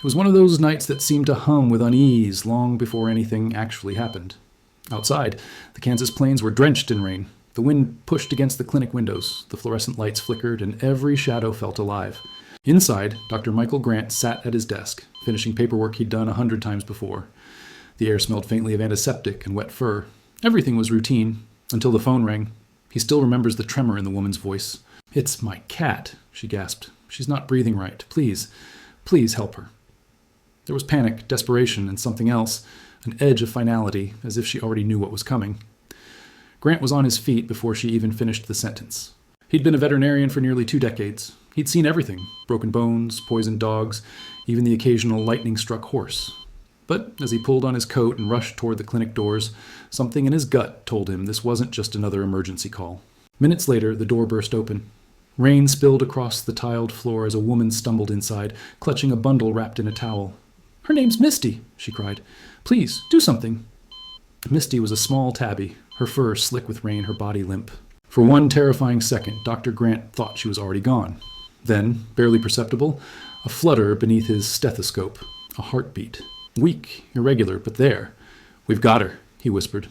It was one of those nights that seemed to hum with unease long before anything actually happened. Outside, the Kansas plains were drenched in rain. The wind pushed against the clinic windows, the fluorescent lights flickered, and every shadow felt alive. Inside, Dr. Michael Grant sat at his desk, finishing paperwork he'd done 100 times before. The air smelled faintly of antiseptic and wet fur. Everything was routine, until the phone rang. He still remembers the tremor in the woman's voice. "It's my cat," she gasped. "She's not breathing right. Please, please help her." There was panic, desperation, and something else, an edge of finality, as if she already knew what was coming. Grant was on his feet before she even finished the sentence. He'd been a veterinarian for nearly 2 decades. He'd seen everything: broken bones, poisoned dogs, even the occasional lightning-struck horse. But as he pulled on his coat and rushed toward the clinic doors, something in his gut told him this wasn't just another emergency call. Minutes later, the door burst open. Rain spilled across the tiled floor as a woman stumbled inside, clutching a bundle wrapped in a towel. "Her name's Misty," she cried. "Please, do something." Misty was a small tabby, her fur slick with rain, her body limp. For one terrifying second, Dr. Grant thought she was already gone. Then, barely perceptible, a flutter beneath his stethoscope, a heartbeat. Weak, irregular, but there. "We've got her," he whispered.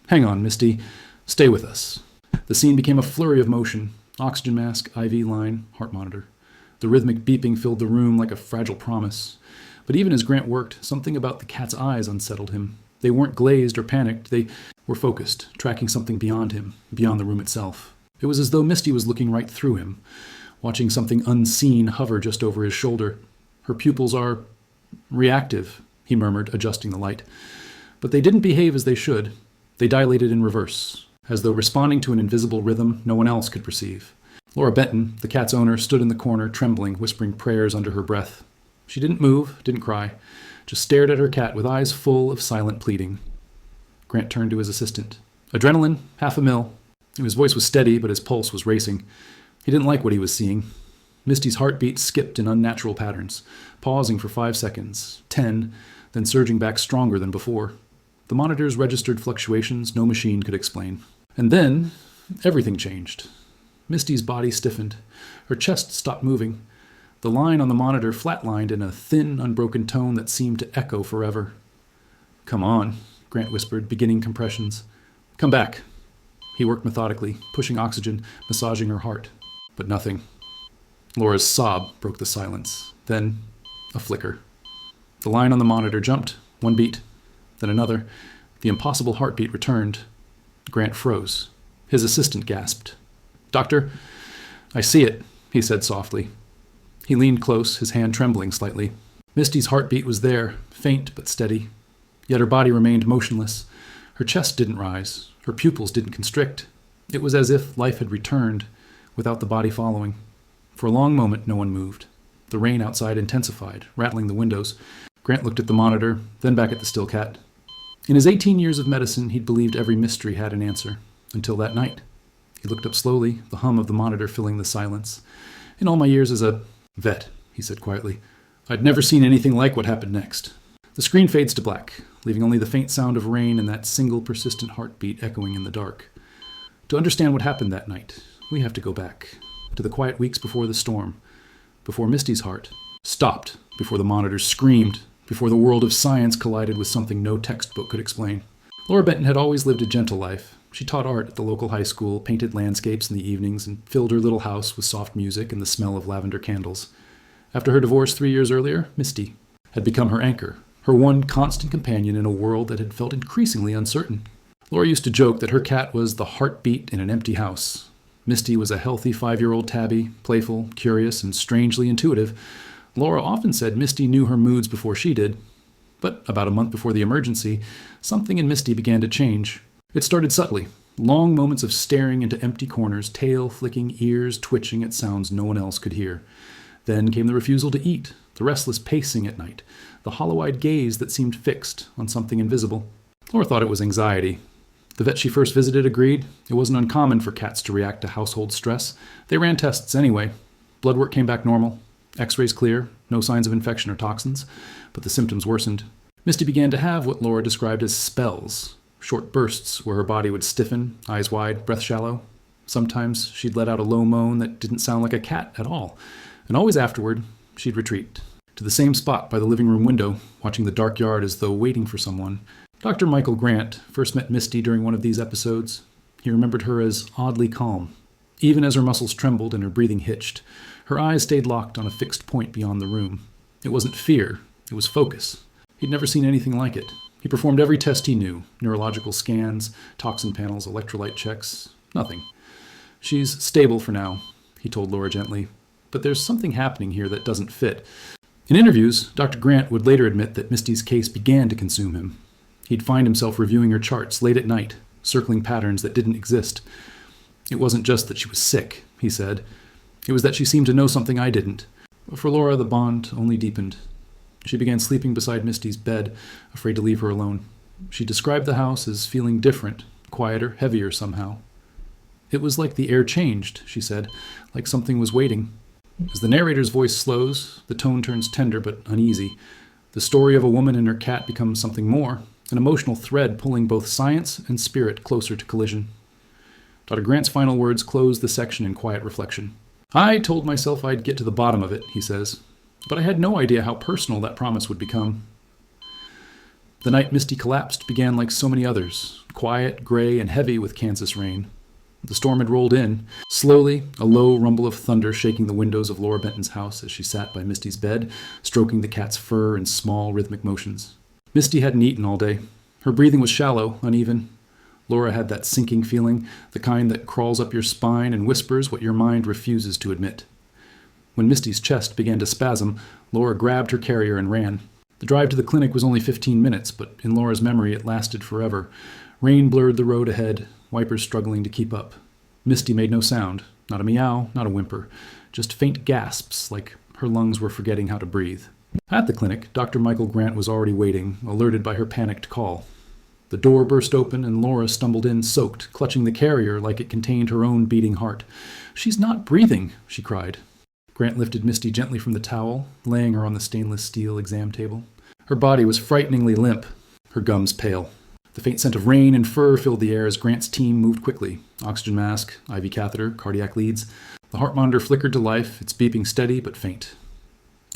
"Hang on, Misty. Stay with us." The scene became a flurry of motion. Oxygen mask, IV line, heart monitor. The rhythmic beeping filled the room like a fragile promise. But even as Grant worked, something about the cat's eyes unsettled him. They weren't glazed or panicked. They were focused, tracking something beyond him, beyond the room itself. It was as though Misty was looking right through him, watching something unseen hover just over his shoulder. "Her pupils are reactive," he murmured, adjusting the light. But they didn't behave as they should. They dilated in reverse, as though responding to an invisible rhythm no one else could perceive. Laura Benton, the cat's owner, stood in the corner, trembling, whispering prayers under her breath. She didn't move, didn't cry, just stared at her cat with eyes full of silent pleading. Grant turned to his assistant. "Adrenaline, 1/2 ml." His voice was steady, but his pulse was racing. He didn't like what he was seeing. Misty's heartbeat skipped in unnatural patterns, pausing for 5 seconds, 10, then surging back stronger than before. The monitors registered fluctuations no machine could explain. And then, everything changed. Misty's body stiffened. Her chest stopped moving. The line on the monitor flatlined in a thin, unbroken tone that seemed to echo forever. "Come on," Grant whispered, beginning compressions. "Come back." He worked methodically, pushing oxygen, massaging her heart. But nothing. Laura's sob broke the silence. Then, a flicker. The line on the monitor jumped, 1 beat, then another. The impossible heartbeat returned. Grant froze. His assistant gasped. "Doctor, I see it," he said softly. He leaned close, his hand trembling slightly. Misty's heartbeat was there, faint but steady. Yet her body remained motionless. Her chest didn't rise. Her pupils didn't constrict. It was as if life had returned, without the body following. For a long moment, no one moved. The rain outside intensified, rattling the windows. Grant looked at the monitor, then back at the still cat. In his 18 years of medicine, he'd believed every mystery had an answer. Until that night. He looked up slowly, the hum of the monitor filling the silence. "In all my years as a vet," he said quietly, "I'd never seen anything like what happened next." The screen fades to black, leaving only the faint sound of rain and that single persistent heartbeat echoing in the dark. To understand what happened that night, we have to go back to the quiet weeks before the storm, before Misty's heart stopped, before the monitors screamed, before the world of science collided with something no textbook could explain. Laura Benton had always lived a gentle life. She taught art at the local high school, painted landscapes in the evenings, and filled her little house with soft music and the smell of lavender candles. After her divorce 3 years earlier, Misty had become her anchor, her one constant companion in a world that had felt increasingly uncertain. Laura used to joke that her cat was the heartbeat in an empty house. Misty was a healthy 5-year-old tabby, playful, curious, and strangely intuitive. Laura often said Misty knew her moods before she did. But about a month before the emergency, something in Misty began to change. It started subtly. Long moments of staring into empty corners, tail flicking, ears twitching at sounds no one else could hear. Then came the refusal to eat, the restless pacing at night, the hollow-eyed gaze that seemed fixed on something invisible. Laura thought it was anxiety. The vet she first visited agreed it wasn't uncommon for cats to react to household stress. They ran tests anyway. Blood work came back normal. X-rays clear, no signs of infection or toxins, but the symptoms worsened. Misty began to have what Laura described as spells, short bursts where her body would stiffen, eyes wide, breath shallow. Sometimes she'd let out a low moan that didn't sound like a cat at all, and always afterward, she'd retreat. to the same spot by the living room window, watching the dark yard as though waiting for someone. Dr. Michael Grant first met Misty during one of these episodes. He remembered her as oddly calm. Even as her muscles trembled and her breathing hitched, her eyes stayed locked on a fixed point beyond the room. It wasn't fear, it was focus. He'd never seen anything like it. He performed every test he knew, neurological scans, toxin panels, electrolyte checks, nothing. She's stable for now, he told Laura gently, but there's something happening here that doesn't fit. In interviews, Dr. Grant would later admit that Misty's case began to consume him. He'd find himself reviewing her charts late at night, circling patterns that didn't exist. It wasn't just that she was sick, he said. It was that she seemed to know something I didn't. For Laura, the bond only deepened. She began sleeping beside Misty's bed, afraid to leave her alone. She described the house as feeling different, quieter, heavier somehow. It was like the air changed, she said, like something was waiting. As the narrator's voice slows, the tone turns tender but uneasy. The story of a woman and her cat becomes something more, an emotional thread pulling both science and spirit closer to collision. Dr. Grant's final words close the section in quiet reflection. I told myself I'd get to the bottom of it, he says, but I had no idea how personal that promise would become. The night Misty collapsed began like so many others, quiet, gray, and heavy with Kansas rain. The storm had rolled in. Slowly, a low rumble of thunder shaking the windows of Laura Benton's house as she sat by Misty's bed, stroking the cat's fur in small, rhythmic motions. Misty hadn't eaten all day. Her breathing was shallow, uneven. Laura had that sinking feeling, the kind that crawls up your spine and whispers what your mind refuses to admit. When Misty's chest began to spasm, Laura grabbed her carrier and ran. The drive to the clinic was only 15 minutes, but in Laura's memory it lasted forever. Rain blurred the road ahead, wipers struggling to keep up. Misty made no sound, not a meow, not a whimper, just faint gasps like her lungs were forgetting how to breathe. At the clinic, Dr. Michael Grant was already waiting, alerted by her panicked call. The door burst open and Laura stumbled in soaked, clutching the carrier like it contained her own beating heart. She's not breathing, she cried. Grant lifted Misty gently from the towel, laying her on the stainless steel exam table. Her body was frighteningly limp, her gums pale. The faint scent of rain and fur filled the air as Grant's team moved quickly. Oxygen mask, IV catheter, cardiac leads. The heart monitor flickered to life, its beeping steady but faint.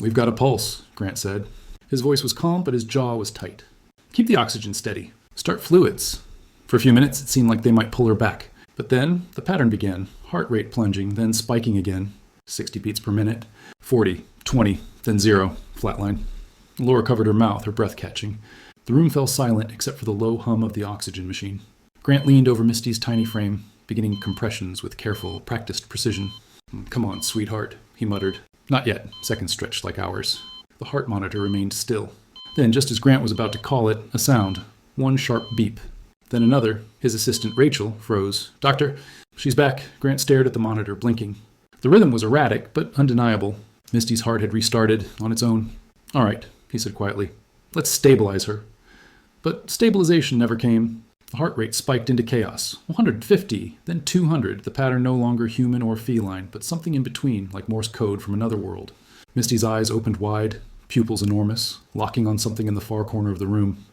We've got a pulse, Grant said. His voice was calm, but his jaw was tight. Keep the oxygen steady. Start fluids. For a few minutes, it seemed like they might pull her back. But then, the pattern began. Heart rate plunging, then spiking again. 60 beats per minute. 40, 20, then 0. Flatline. Laura covered her mouth, her breath catching. The room fell silent except for the low hum of the oxygen machine. Grant leaned over Misty's tiny frame, beginning compressions with careful, practiced precision. Come on, sweetheart, he muttered. Not yet. Seconds stretched like hours. The heart monitor remained still. Then, just as Grant was about to call it, a sound. One sharp beep. Then another. His assistant, Rachel, froze. Doctor, she's back. Grant stared at the monitor, blinking. The rhythm was erratic, but undeniable. Misty's heart had restarted on its own. All right, he said quietly. Let's stabilize her. But stabilization never came. The heart rate spiked into chaos. 150, then 200, the pattern no longer human or feline, but something in between, like Morse code from another world. Misty's eyes opened wide, pupils enormous, locking on something in the far corner of the room.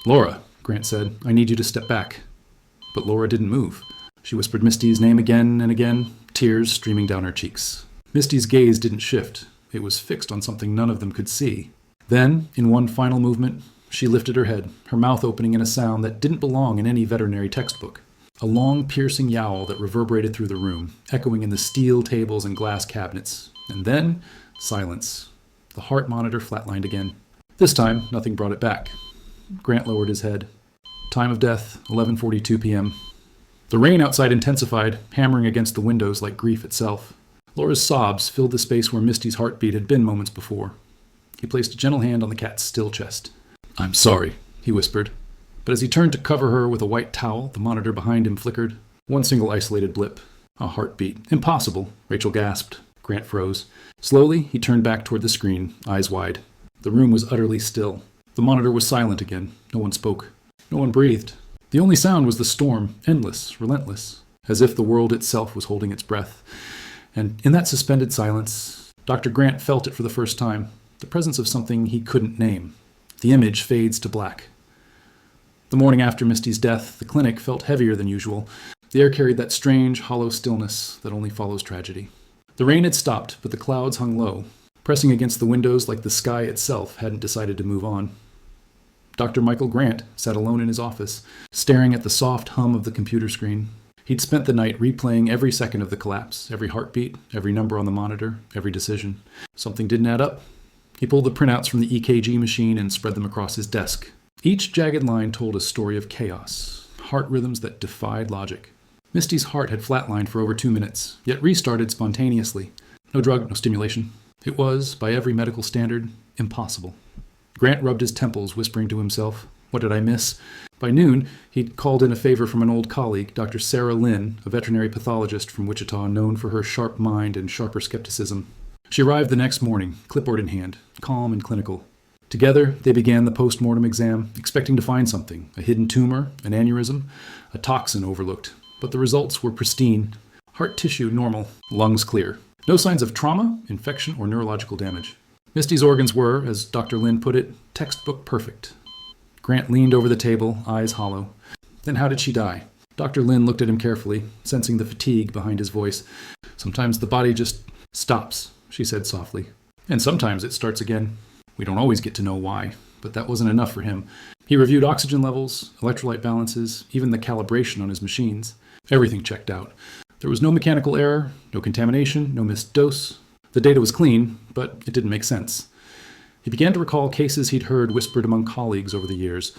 Laura, Grant said, I need you to step back. But Laura didn't move. She whispered Misty's name again and again, tears streaming down her cheeks. Misty's gaze didn't shift. It was fixed on something none of them could see. Then, in one final movement, she lifted her head, her mouth opening in a sound that didn't belong in any veterinary textbook. A long, piercing yowl that reverberated through the room, echoing in the steel tables and glass cabinets. And then, silence. The heart monitor flatlined again. This time, nothing brought it back. Grant lowered his head. Time of death, 11:42 p.m. The rain outside intensified, hammering against the windows like grief itself. Laura's sobs filled the space where Misty's heartbeat had been moments before. He placed a gentle hand on the cat's still chest. I'm sorry, he whispered. But as he turned to cover her with a white towel, the monitor behind him flickered. One single isolated blip. A heartbeat. Impossible, Rachel gasped. Grant froze. Slowly, he turned back toward the screen, eyes wide. The room was utterly still. The monitor was silent again. No one spoke. No one breathed. The only sound was the storm, endless, relentless, as if the world itself was holding its breath. And in that suspended silence, Dr. Grant felt it for the first time, the presence of something he couldn't name. The image fades to black. The morning after Misty's death, the clinic felt heavier than usual. The air carried that strange, hollow stillness that only follows tragedy. The rain had stopped, but the clouds hung low. pressing against the windows like the sky itself hadn't decided to move on. Dr. Michael Grant sat alone in his office, staring at the soft hum of the computer screen. He'd spent the night replaying every second of the collapse, every heartbeat, every number on the monitor, every decision. Something didn't add up. He pulled the printouts from the EKG machine and spread them across his desk. Each jagged line told a story of chaos, heart rhythms that defied logic. Misty's heart had flatlined for over 2 minutes, yet restarted spontaneously. No drug, no stimulation. It was, by every medical standard, impossible. Grant rubbed his temples, whispering to himself, "What did I miss?" By noon, he'd called in a favor from an old colleague, Dr. Sarah Lynn, a veterinary pathologist from Wichita known for her sharp mind and sharper skepticism. She arrived the next morning, clipboard in hand, calm and clinical. Together, they began the post-mortem exam, expecting to find something, a hidden tumor, an aneurysm, a toxin overlooked. But the results were pristine. Heart tissue normal, lungs clear. No signs of trauma, infection, or neurological damage. Misty's organs were, as Dr. Lynn put it, textbook perfect. Grant leaned over the table, eyes hollow. Then how did she die? Dr. Lynn looked at him carefully, sensing the fatigue behind his voice. "Sometimes the body just stops," she said softly. "And sometimes it starts again. We don't always get to know why, but that wasn't enough for him. He reviewed oxygen levels, electrolyte balances, even the calibration on his machines. Everything checked out. There was no mechanical error, no contamination, no missed dose. The data was clean, but it didn't make sense." He began to recall cases he'd heard whispered among colleagues over the years.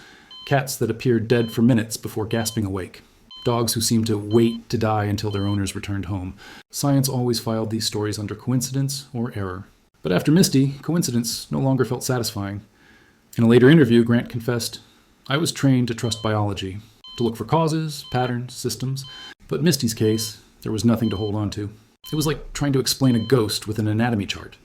Cats that appeared dead for minutes before gasping awake. Dogs who seemed to wait to die until their owners returned home. Science always filed these stories under coincidence or error. But after Misty, coincidence no longer felt satisfying. In a later interview, Grant confessed, "I was trained to trust biology, to look for causes, patterns, systems. But in Misty's case, there was nothing to hold on to. It was like trying to explain a ghost with an anatomy chart.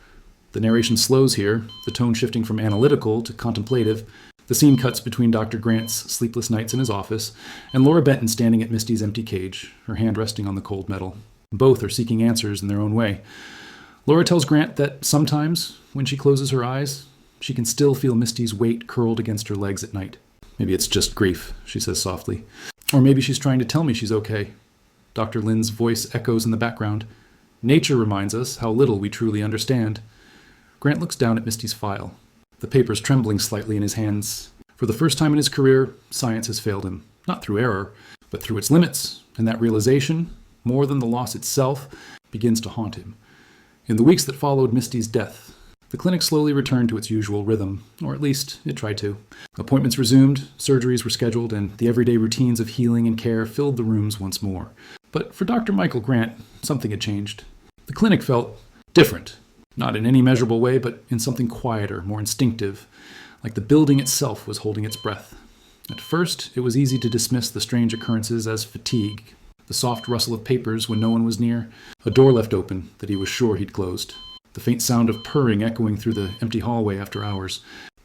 The narration slows here, the tone shifting from analytical to contemplative. The scene cuts between Dr. Grant's sleepless nights in his office and Laura Benton standing at Misty's empty cage, her hand resting on the cold metal. Both are seeking answers in their own way. Laura tells Grant that sometimes, when she closes her eyes, she can still feel Misty's weight curled against her legs at night. "Maybe it's just grief," she says softly. "Or maybe she's trying to tell me she's okay." Dr. Lynn's voice echoes in the background. "Nature reminds us how little we truly understand." Grant looks down at Misty's file, the papers trembling slightly in his hands. For the first time in his career, science has failed him, not through error, but through its limits, and that realization, more than the loss itself, begins to haunt him. In the weeks that followed Misty's death, the clinic slowly returned to its usual rhythm, or at least it tried to. Appointments resumed, surgeries were scheduled, and the everyday routines of healing and care filled the rooms once more. But for Dr. Michael Grant, something had changed. The clinic felt different. Not in any measurable way, but in something quieter, more instinctive, like the building itself was holding its breath. At first, it was easy to dismiss the strange occurrences as fatigue, the soft rustle of papers when no one was near, a door left open that he was sure he'd closed, the faint sound of purring echoing through the empty hallway after hours.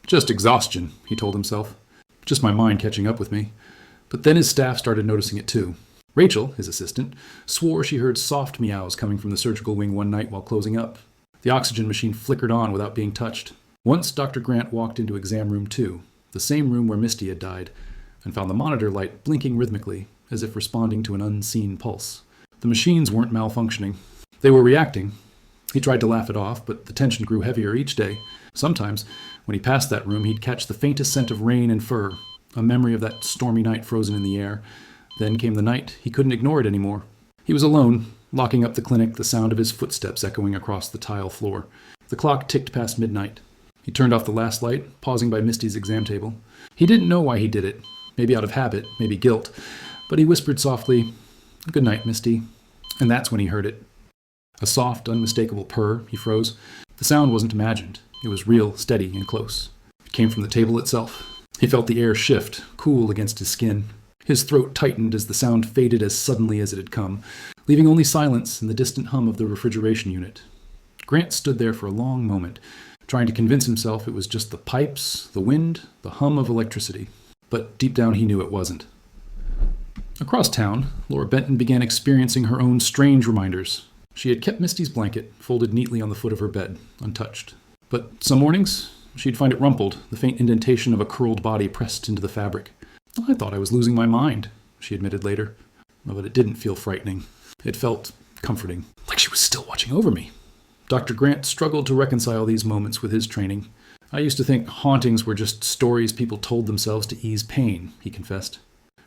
Just exhaustion, he told himself. Just my mind catching up with me. But then his staff started noticing it too. Rachel, his assistant, swore she heard soft meows coming from the surgical wing one night while closing up. The oxygen machine flickered on without being touched. Once Dr. Grant walked into exam room 2, the same room where Misty had died, and found the monitor light blinking rhythmically, as if responding to an unseen pulse. The machines weren't malfunctioning. They were reacting. He tried to laugh it off, but the tension grew heavier each day. Sometimes, when he passed that room, he'd catch the faintest scent of rain and fur, a memory of that stormy night frozen in the air. Then came the night he couldn't ignore it anymore. He was alone, locking up the clinic, the sound of his footsteps echoing across the tile floor. The clock ticked past midnight. He turned off the last light, pausing by Misty's exam table. He didn't know why he did it, maybe out of habit, maybe guilt, but he whispered softly, "Good night, Misty." And that's when he heard it. A soft, unmistakable purr. He froze. The sound wasn't imagined. It was real, steady, and close. It came from the table itself. He felt the air shift, cool against his skin. His throat tightened as the sound faded as suddenly as it had come, leaving only silence and the distant hum of the refrigeration unit. Grant stood there for a long moment, trying to convince himself it was just the pipes, the wind, the hum of electricity. But deep down he knew it wasn't. Across town, Laura Benton began experiencing her own strange reminders. She had kept Misty's blanket folded neatly on the foot of her bed, untouched. But some mornings, she'd find it rumpled, the faint indentation of a curled body pressed into the fabric. "I thought I was losing my mind," she admitted later. But it didn't feel frightening. It felt comforting, like she was still watching over me. Dr. Grant struggled to reconcile these moments with his training. I used to think hauntings were just stories people told themselves to ease pain, he confessed.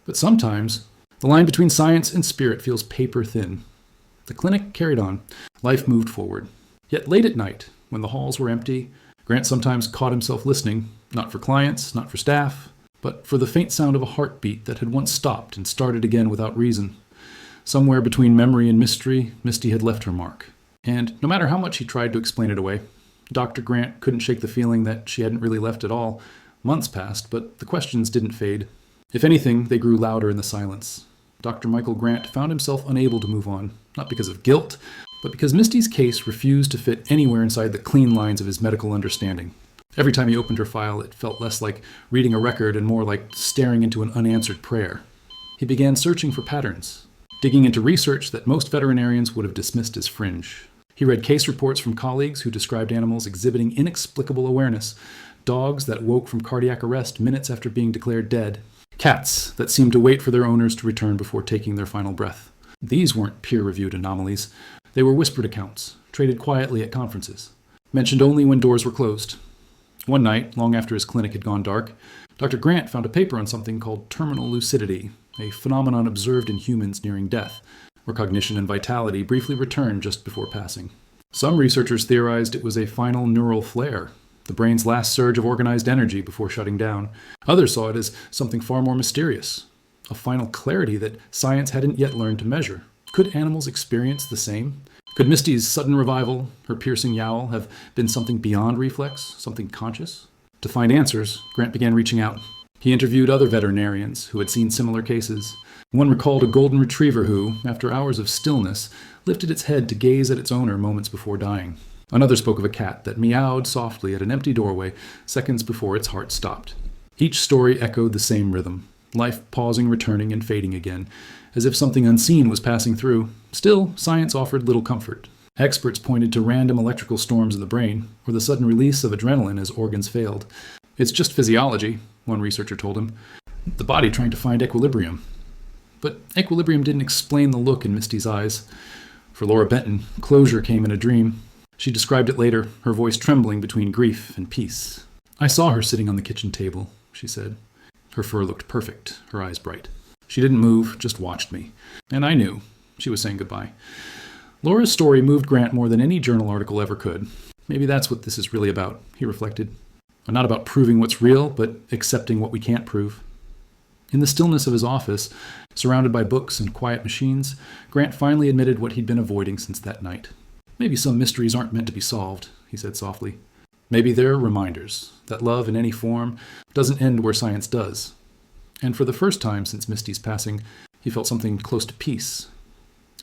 But sometimes, the line between science and spirit feels paper thin. The clinic carried on. Life moved forward. Yet late at night, when the halls were empty, Grant sometimes caught himself listening, not for clients, not for staff, but for the faint sound of a heartbeat that had once stopped and started again without reason. Somewhere between memory and mystery, Misty had left her mark. And no matter how much he tried to explain it away, Dr. Grant couldn't shake the feeling that she hadn't really left at all. Months passed, but the questions didn't fade. If anything, they grew louder in the silence. Dr. Michael Grant found himself unable to move on, not because of guilt, but because Misty's case refused to fit anywhere inside the clean lines of his medical understanding. Every time he opened her file, it felt less like reading a record and more like staring into an unanswered prayer. He began searching for patterns, digging into research that most veterinarians would have dismissed as fringe. He read case reports from colleagues who described animals exhibiting inexplicable awareness, dogs that woke from cardiac arrest minutes after being declared dead, cats that seemed to wait for their owners to return before taking their final breath. These weren't peer-reviewed anomalies. They were whispered accounts, traded quietly at conferences, mentioned only when doors were closed. One night, long after his clinic had gone dark, Dr. Grant found a paper on something called terminal lucidity, a phenomenon observed in humans nearing death, where cognition and vitality briefly return just before passing. Some researchers theorized it was a final neural flare, the brain's last surge of organized energy before shutting down. Others saw it as something far more mysterious, a final clarity that science hadn't yet learned to measure. Could animals experience the same? Could Misty's sudden revival, her piercing yowl, have been something beyond reflex, something conscious? To find answers, Grant began reaching out. He interviewed other veterinarians who had seen similar cases. One recalled a golden retriever who, after hours of stillness, lifted its head to gaze at its owner moments before dying. Another spoke of a cat that meowed softly at an empty doorway seconds before its heart stopped. Each story echoed the same rhythm, life pausing, returning, and fading again, as if something unseen was passing through. Still, science offered little comfort. Experts pointed to random electrical storms in the brain, or the sudden release of adrenaline as organs failed. It's just physiology, one researcher told him. The body trying to find equilibrium. But equilibrium didn't explain the look in Misty's eyes. For Laura Benton, closure came in a dream. She described it later, her voice trembling between grief and peace. I saw her sitting on the kitchen table, she said. Her fur looked perfect, her eyes bright. She didn't move, just watched me. And I knew. She was saying goodbye. Laura's story moved Grant more than any journal article ever could. Maybe that's what this is really about, he reflected. Not about proving what's real, but accepting what we can't prove. In the stillness of his office, surrounded by books and quiet machines, Grant finally admitted what he'd been avoiding since that night. Maybe some mysteries aren't meant to be solved, he said softly. Maybe they're reminders that love in any form doesn't end where science does. And for the first time since Misty's passing, he felt something close to peace.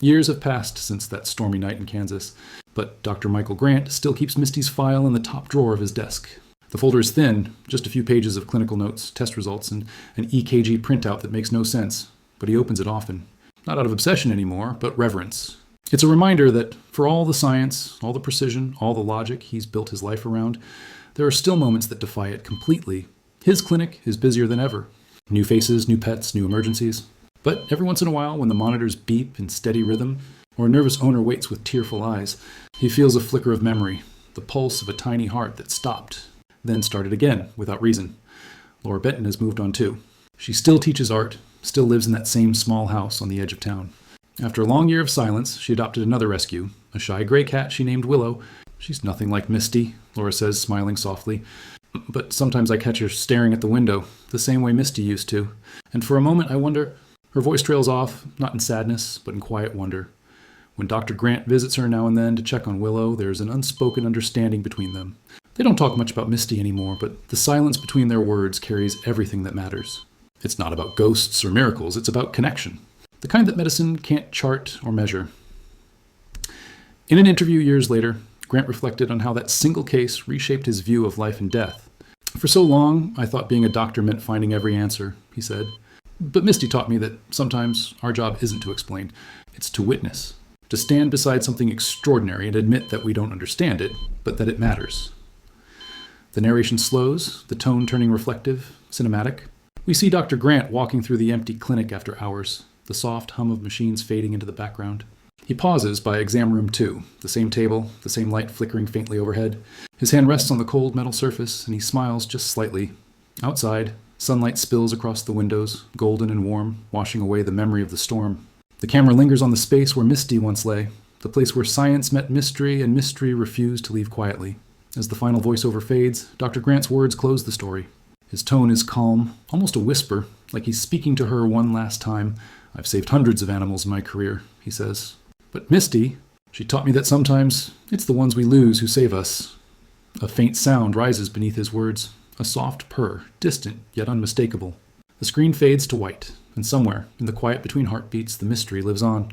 Years have passed since that stormy night in Kansas, but Dr. Michael Grant still keeps Misty's file in the top drawer of his desk. The folder is thin, just a few pages of clinical notes, test results, and an EKG printout that makes no sense, but he opens it often. Not out of obsession anymore, but reverence. It's a reminder that for all the science, all the precision, all the logic he's built his life around, there are still moments that defy it completely. His clinic is busier than ever. New faces, new pets, new emergencies. But every once in a while, when the monitors beep in steady rhythm, or a nervous owner waits with tearful eyes, he feels a flicker of memory, the pulse of a tiny heart that stopped, then started again, without reason. Laura Benton has moved on too. She still teaches art, still lives in that same small house on the edge of town. After a long year of silence, she adopted another rescue, a shy gray cat she named Willow. She's nothing like Misty, Laura says, smiling softly. But sometimes I catch her staring at the window, the same way Misty used to. And for a moment I wonder. Her voice trails off, not in sadness, but in quiet wonder. When Dr. Grant visits her now and then to check on Willow, there's an unspoken understanding between them. They don't talk much about Misty anymore, but the silence between their words carries everything that matters. It's not about ghosts or miracles, it's about connection. The kind that medicine can't chart or measure. In an interview years later, Grant reflected on how that single case reshaped his view of life and death. For so long, I thought being a doctor meant finding every answer, he said. But Misty taught me that sometimes our job isn't to explain, it's to witness. To stand beside something extraordinary and admit that we don't understand it, but that it matters. The narration slows, the tone turning reflective, cinematic. We see Dr. Grant walking through the empty clinic after hours, the soft hum of machines fading into the background. He pauses by exam room 2, the same table, the same light flickering faintly overhead. His hand rests on the cold metal surface, and he smiles just slightly. Outside, sunlight spills across the windows, golden and warm, washing away the memory of the storm. The camera lingers on the space where Misty once lay, the place where science met mystery and mystery refused to leave quietly. As the final voiceover fades, Dr. Grant's words close the story. His tone is calm, almost a whisper, like he's speaking to her one last time. "I've saved hundreds of animals in my career," he says. "But Misty, she taught me that sometimes it's the ones we lose who save us." A faint sound rises beneath his words, a soft purr, distant yet unmistakable. The screen fades to white, and somewhere, in the quiet between heartbeats, the mystery lives on.